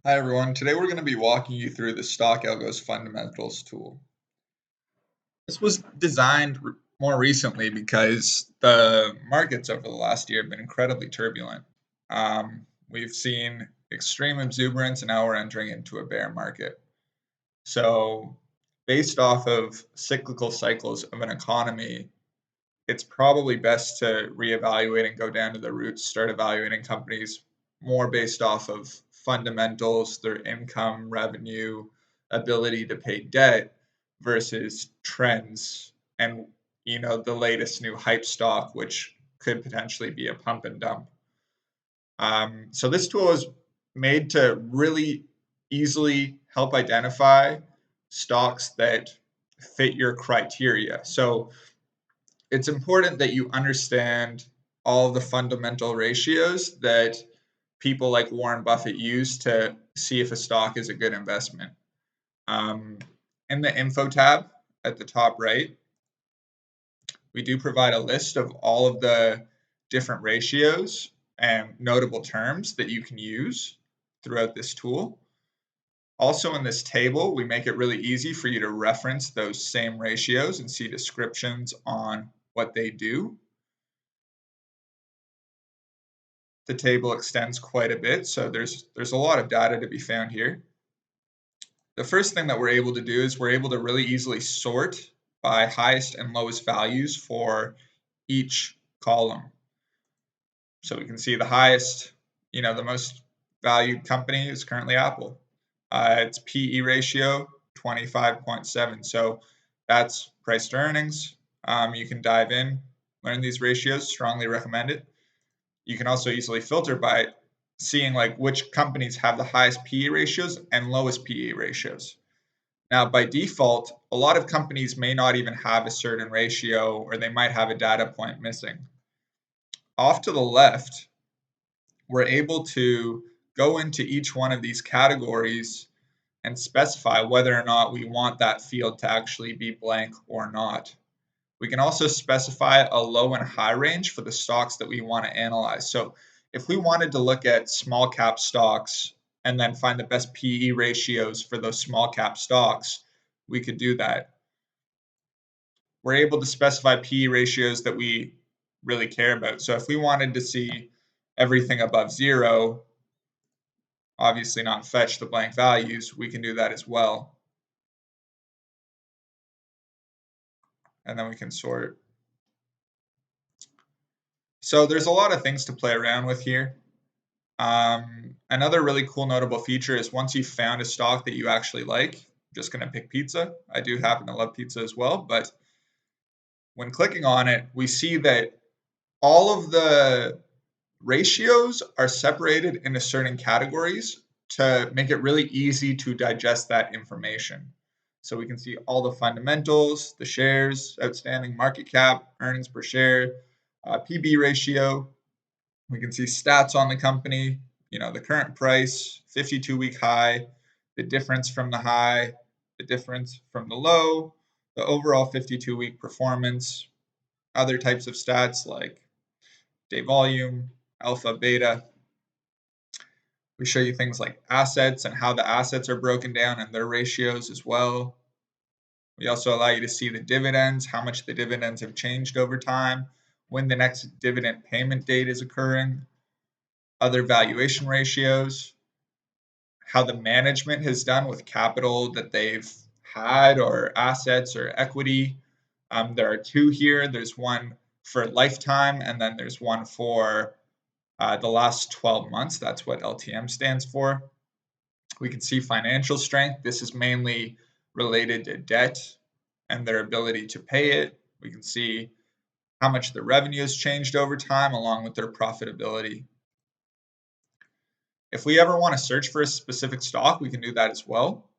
Hi everyone, today we're going to be walking you through the StockAlgos fundamentals tool. This was designed more recently because the markets over the last year have been incredibly turbulent. We've seen extreme exuberance and now we're entering into a bear market. So based off of cyclical cycles of an economy, it's probably best to reevaluate and go down to the roots, start evaluating companies more based off of fundamentals, their income, revenue, ability to pay debt versus trends and the latest new hype stock, which could potentially be a pump and dump. So this tool is made to really easily help identify stocks that fit your criteria. So it's important that you understand all the fundamental ratios that people like Warren Buffett use to see if a stock is a good investment. In the info tab at the top right, we do provide a list of all of the different ratios and notable terms that you can use throughout this tool. Also in this table, we make it really easy for you to reference those same ratios and see descriptions on what they do. The table extends quite a bit, so there's a lot of data to be found here. The first thing that we're able to do is we're able to really easily sort by highest and lowest values for each column. So we can see the highest, the most valued company is currently Apple. Its PE ratio, 25.7. So that's price to earnings. You can dive in, learn these ratios, strongly recommend it. You can also easily filter by seeing like which companies have the highest PE ratios and lowest PE ratios. Now, by default, a lot of companies may not even have a certain ratio or they might have a data point missing. Off to the left, we're able to go into each one of these categories and specify whether or not we want that field to actually be blank or not. We can also specify a low and high range for the stocks that we want to analyze. So if we wanted to look at small cap stocks and then find the best PE ratios for those small cap stocks, we could do that. We're able to specify PE ratios that we really care about. So if we wanted to see everything above 0, obviously not fetch the blank values, we can do that as well. And then we can sort. So there's a lot of things to play around with here. Another really cool notable feature is once you've found a stock that you actually like, I'm just going to pick pizza. I do happen to love pizza as well, but when clicking on it, we see that all of the ratios are separated into certain categories to make it really easy to digest that information. So we can see all the fundamentals, the shares, outstanding market cap, earnings per share, PB ratio. We can see stats on the company, the current price, 52-week high, the difference from the high, the difference from the low, the overall 52-week performance, other types of stats like day volume, alpha, beta. We show you things like assets and how the assets are broken down and their ratios as well. We also allow you to see the dividends, how much the dividends have changed over time, when the next dividend payment date is occurring, other valuation ratios, how the management has done with capital that they've had or assets or equity. There are two here. There's one for lifetime and then there's one for the last 12 months. That's what LTM stands for. We can see financial strength. This is mainly related to debt and their ability to pay it. We can see how much the revenue has changed over time along with their profitability. If we ever want to search for a specific stock, we can do that as well.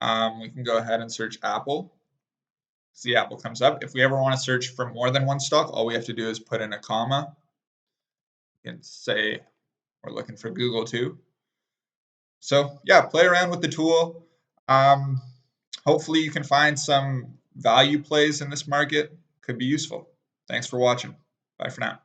We can go ahead and search Apple. See, Apple comes up. If we ever want to search for more than one stock, all we have to do is put in a comma. You can say we're looking for Google too. So yeah, play around with the tool. Hopefully you can find some value plays in this market. Could be useful. Thanks for watching. Bye for now.